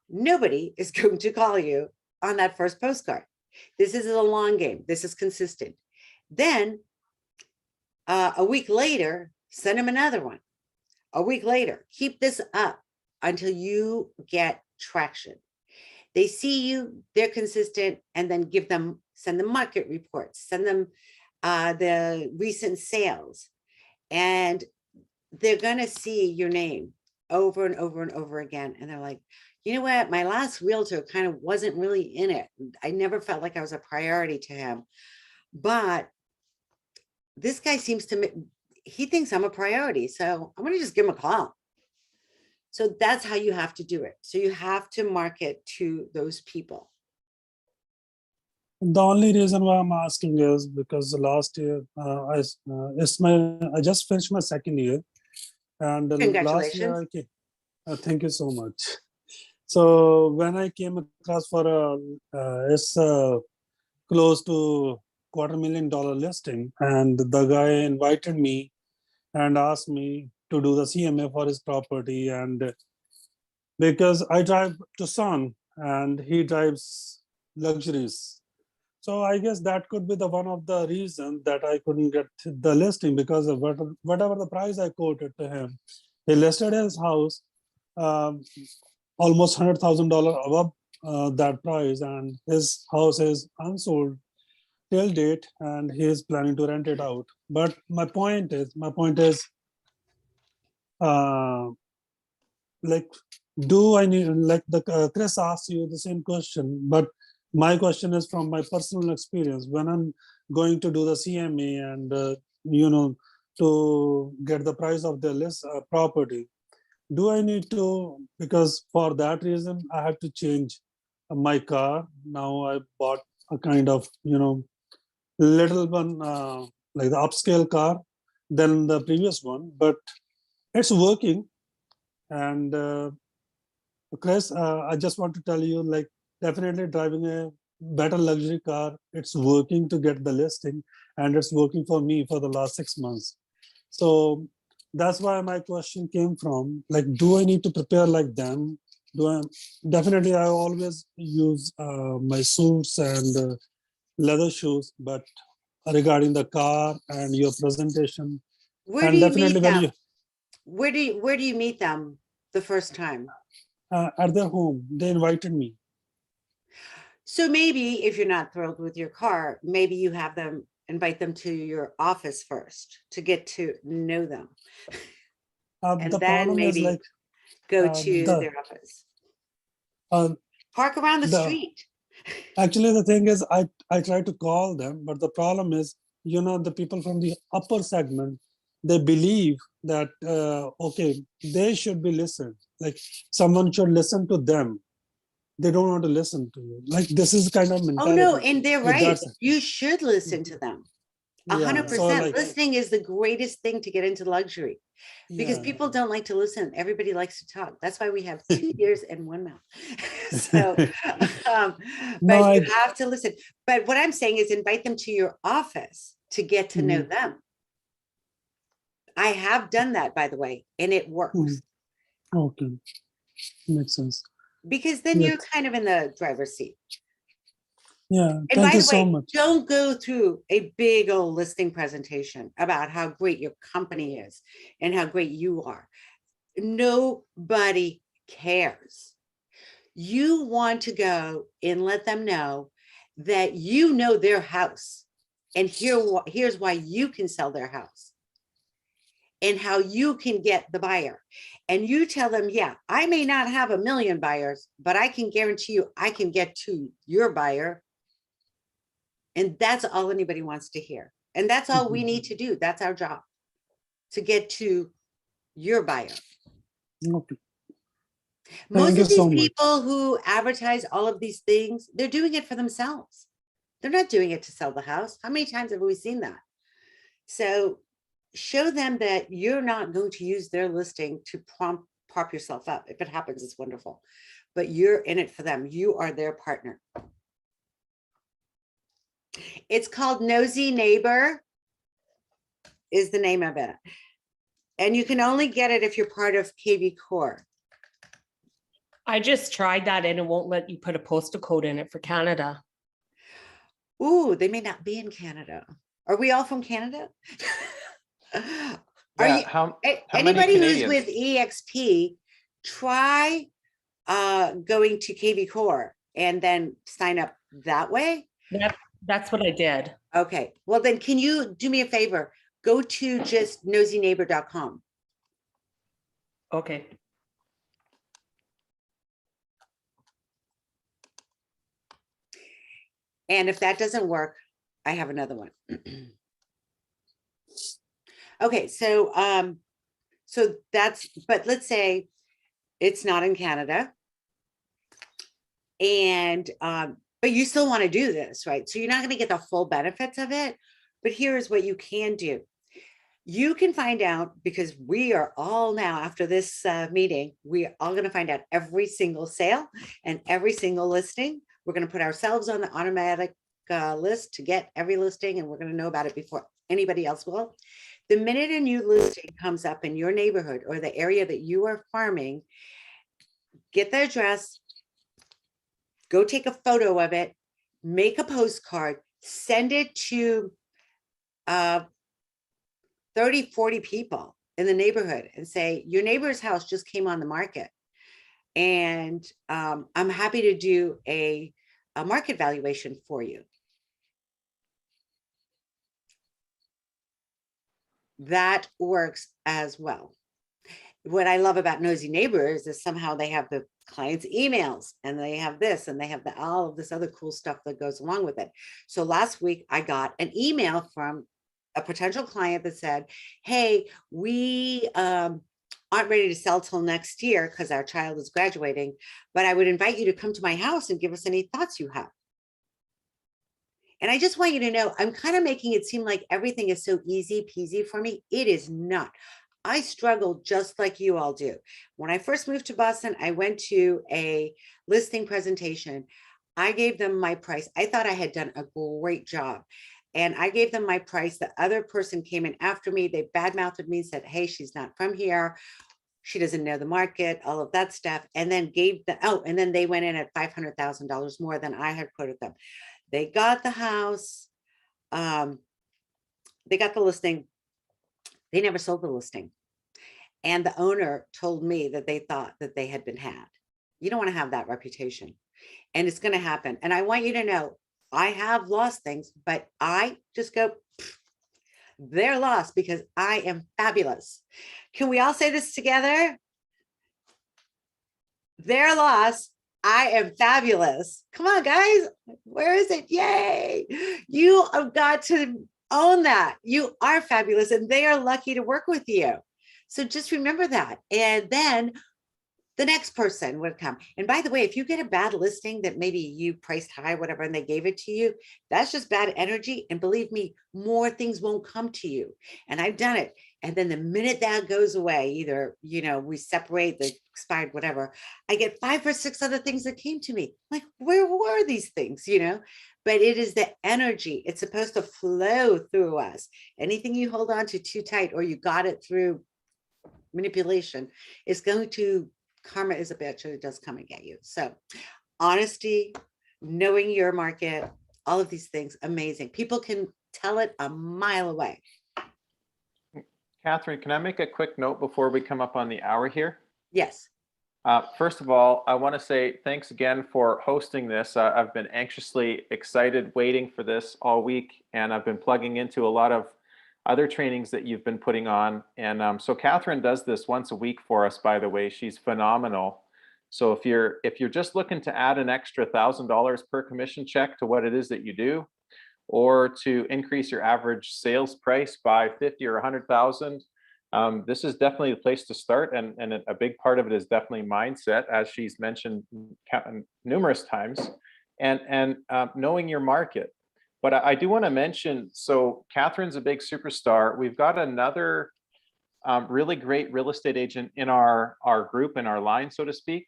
nobody is going to call you on that first postcard. This is a long game. This is consistent. Then a week later, send them another one. A week later, keep this up until you get traction. They see you, they're consistent, and then send them market reports, send them the recent sales, and they're gonna see your name over and over and over again. And they're like, you know what, my last realtor kind of wasn't really in it. I never felt like I was a priority to him, but this guy seems to, he thinks I'm a priority. So I'm gonna just give him a call. So that's how you have to do it. So you have to market to those people.
The only reason why I'm asking is because last year I just finished my second year, and last year
Congratulations.
thank you so much. So when I came across for it's close to $250,000 listing, and the guy invited me and asked me to do the CMA for his property, and because I drive Tucson and he drives luxuries. So I guess that could be the one of the reasons that I couldn't get the listing, because of whatever the price I quoted to him. He listed his house almost $100,000 above that price, and his house is unsold till date, and he is planning to rent it out. But my point is, like, do I need, like Chris asked you the same question, but my question is from my personal experience. When I'm going to do the CMA and to get the price of the list property, do I need to, because for that reason I had to change my car. Now I bought a kind of little one, like the upscale car than the previous one, but it's working. And Chris, I just want to tell you, like, definitely driving a better luxury car, it's working to get the listing, and it's working for me for the last 6 months. So that's why my question came from, like, do I need to prepare like them? Definitely I always use my suits and leather shoes, but regarding the car and your presentation,
Where
And
do you
definitely
meet
when
them?
you,
Where do you meet them the first time?
at their home, they invited me.
So maybe if you're not thrilled with your car, maybe you have them invite them to your office first to get to know them. And
The
then
problem is
maybe
like,
go
uh,
to
the,
their office.
uh,
Park around the
the,
street.
actually the thing is, I try to call them, but the problem is, the people from the upper segment, they believe that, okay, they should be listened. Like someone should listen to them. They don't want to listen to you. Like this is kind of
Oh, no,
mentality
and they're
with that
right.
side.
You should listen to them.
Yeah. So
100%.
like,
Listening is the greatest thing to get into luxury because
yeah.
people don't like to listen. Everybody likes to talk. That's why we have 2 ears and 1 mouth. So, um,
No,
but you have to listen. But what I'm saying is invite them to your office to get to know them. I have done that, by the way, and it works
okay, makes sense.
because then
Yeah.
you're kind of in the driver's seat.
Yeah,
And
thank
by
you
the
so
way,
much.
don't go through a big old listing presentation about how great your company is and how great you are. Nobody cares. You want to go and let them know that you know their house and here's why you can sell their house and how you can get the buyer. And you tell them, yeah, I may not have 1 million buyers, but I can guarantee you I can get to your buyer. And that's all anybody wants to hear. And that's all we need to do. That's our job, to get to your buyer.
Okay.
Most
you
of these
so much.
people who advertise all of these things, they're doing it for themselves. They're not doing it to sell the house. How many times have we seen that? So show them that you're not going to use their listing to prop yourself up. If it happens, it's wonderful, but you're in it for them. You are their partner. It's called Nosy Neighbor is the name of it. And you can only get it if you're part of KV Core.
I just tried that and it won't let you put a postal code in it for Canada.
Ooh, they may not be in Canada. Are we all from Canada? Are
Yeah,
you,
how many
anybody who's
Canadians?
with EXP, try going to KV Core and then sign up that way?
That's what I did.
Okay, well then can you do me a favor? Go to just nosyneighbor.com.
Okay.
And if that doesn't work, I have another one. Okay, so that's, but let's say it's not in Canada. And but you still want to do this, right? So you're not going to get the full benefits of it. But here's what you can do. You can find out, because we are all now, after this meeting, we are all going to find out every single sale and every single listing. We're going to put ourselves on the automatic list to get every listing, and we're going to know about it before anybody else will. The minute a new listing comes up in your neighborhood or the area that you are farming, get the address, go take a photo of it, make a postcard, send it to 30, 40 people in the neighborhood and say, your neighbor's house just came on the market. And I'm happy to do a market valuation for you. That works as well. What I love about Nosy Neighbors is somehow they have the clients' emails and they have this and they have all of this other cool stuff that goes along with it. So last week I got an email from a potential client that said, hey, we aren't ready to sell till next year because our child is graduating, but I would invite you to come to my house and give us any thoughts you have. And I just want you to know, I'm kind of making it seem like everything is so easy peasy for me. It is not. I struggle just like you all do. When I first moved to Boston, I went to a listing presentation. I gave them my price. I thought I had done a great job. And I gave them my price. The other person came in after me. They badmouthed me, said, hey, she's not from here. She doesn't know the market, all of that stuff. And then and then they went in at $500,000 more than I had quoted them. They got the house. They got the listing. They never sold the listing. And the owner told me that they thought that they had been had. You don't want to have that reputation. And it's going to happen. And I want you to know, I have lost things, but I just go, they're lost because I am fabulous. Can we all say this together? They're lost. I am fabulous. Come on, guys. Where is it? Yay. You have got to own that. You are fabulous and they are lucky to work with you. So just remember that. And then the next person would come. And by the way, if you get a bad listing that maybe you priced high, whatever, and they gave it to you, that's just bad energy. And believe me, more things won't come to you. And I've done it. And then the minute that goes away, either, we separate the expired, whatever, I get 5 or 6 other things that came to me. Like, where were these things, But it is the energy. It's supposed to flow through us. Anything you hold on to too tight or you got it through manipulation is going to, karma is a bitch and it does come and get you. So honesty, knowing your market, all of these things, amazing. People can tell it a mile away.
Catherine, can I make a quick note before we come up on the hour here?
Yes.
First of all, I want to say thanks again for hosting this. I've been anxiously excited, waiting for this all week, and I've been plugging into a lot of other trainings that you've been putting on. And so Catherine does this once a week for us, by the way. She's phenomenal. So if you're just looking to add an extra $1,000 per commission check to what it is that you do, or to increase your average sales price by 50 or 100,000, this is definitely the place to start. And a big part of it is definitely mindset, as she's mentioned numerous times, and knowing your market. But I do want to mention, so Catherine's a big superstar. We've got another really great real estate agent in our group, in our line, so to speak.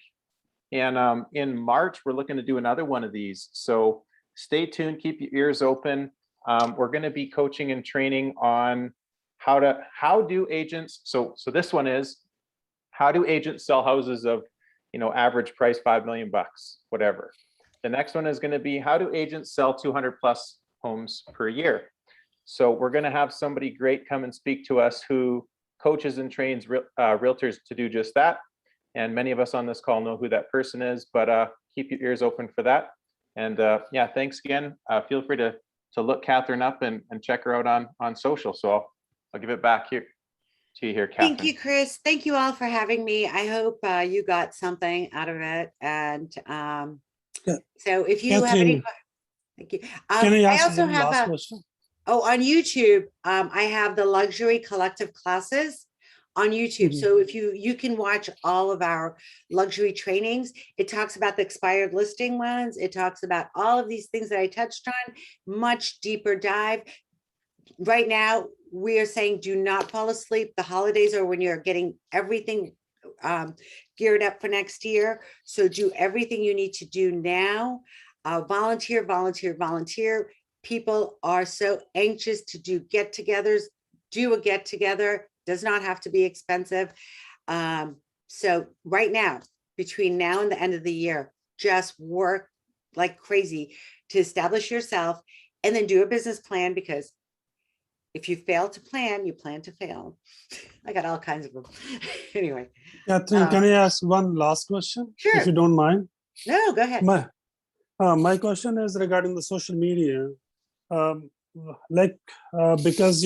And in March, we're looking to do another one of these. So stay tuned, keep your ears open. We're going to be coaching and training on how do agents, so this one is, how do agents sell houses of, average price $5 million, whatever. The next one is going to be, how do agents sell 200 plus homes per year? So we're going to have somebody great come and speak to us who coaches and trains realtors to do just that. And many of us on this call know who that person is, but keep your ears open for that. And yeah, thanks again. Feel free to look Catherine up and check her out on social. So I'll give it back here to you here, Catherine.
Thank you, Chris. Thank you all for having me. I hope you got something out of it. And so if you have any,
Catherine,
thank you.
can I ask
also
one
have
last question?
on YouTube, I have the Luxury Collective classes on YouTube.
Mhm.
So if you can watch all of our luxury trainings. It talks about the expired listing ones. It talks about all of these things that I touched on, much deeper dive. Right now, we are saying do not fall asleep. The holidays are when you're getting everything geared up for next year. So do everything you need to do now. Volunteer, volunteer, volunteer. People are so anxious to do get-togethers. Do a get-together. Does not have to be expensive. So right now, between now and the end of the year, just work like crazy to establish yourself and then do a business plan, because if you fail to plan, you plan to fail. I got all kinds of them. Anyway.
Catherine, can I ask one last question?
Sure.
If you don't mind.
No, go ahead.
My question is regarding the social media. Because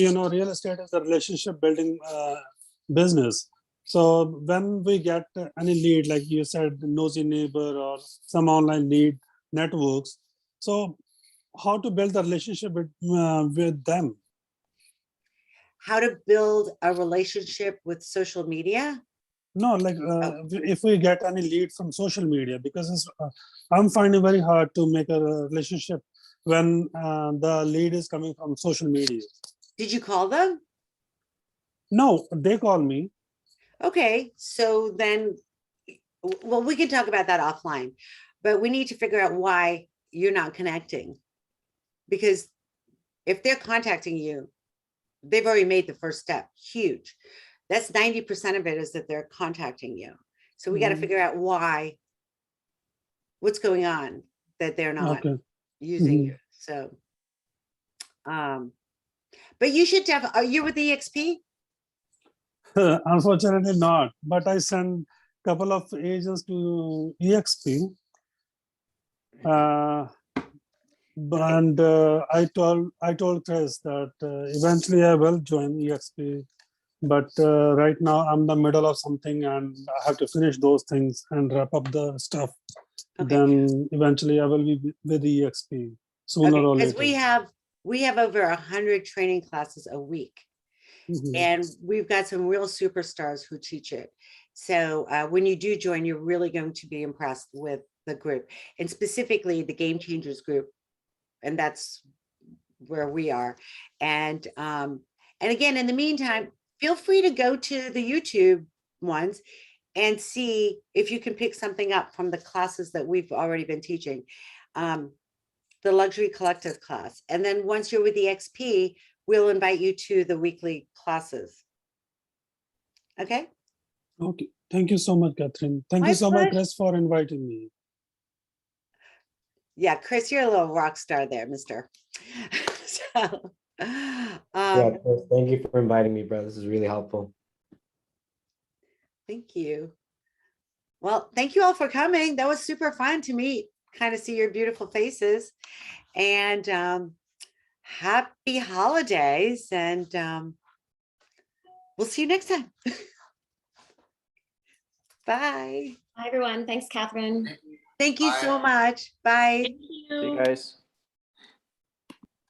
real estate is a relationship building business. So when we get any lead, like you said, nosy neighbor or some online lead networks, so how to build a relationship with them?
How to build a relationship with social media?
No, if we get any lead from social media, because I'm finding very hard to make a relationship when the lead is coming from social media.
Did you call them?
No, they call me.
Okay, so then, well, we can talk about that offline, but we need to figure out why you're not connecting. Because if they're contacting you, they've already made the first step. Huge. That's 90% of it, is that they're contacting you. So we got to figure out what's going on that they're not using you. So, but you should are you with EXP?
Unfortunately not, but I sent couple of agents to EXP. And I told Chris that eventually I will join EXP, but right now I'm in the middle of something and I have to finish those things and wrap up the stuff.
Okay.
Then eventually I will be with EXP sooner or
Because
later.
we have over 100 training classes a week.
Mhm.
And we've got some real superstars who teach it. So when you do join, you're really going to be impressed with the group, and specifically the Game Changers group. And that's where we are. And again, in the meantime, feel free to go to the YouTube ones and see if you can pick something up from the classes that we've already been teaching. The Luxury Collective class. And then once you're with the XP, we'll invite you to the weekly classes. Okay?
Okay, thank you so much, Catherine. Thank
My
you so much,
pleasure.
Chris, for inviting me.
Yeah, Chris, you're a little rock star there, mister. So,
Yeah, Chris, thank you for inviting me, bro. This is really helpful.
thank you. Well, thank you all for coming. That was super fun to meet, kind of see your beautiful faces. And happy holidays. And we'll see you next time. Bye.
Hi, everyone. Thanks, Catherine.
Thank you so much. Bye.
Thank
See
you.
you guys.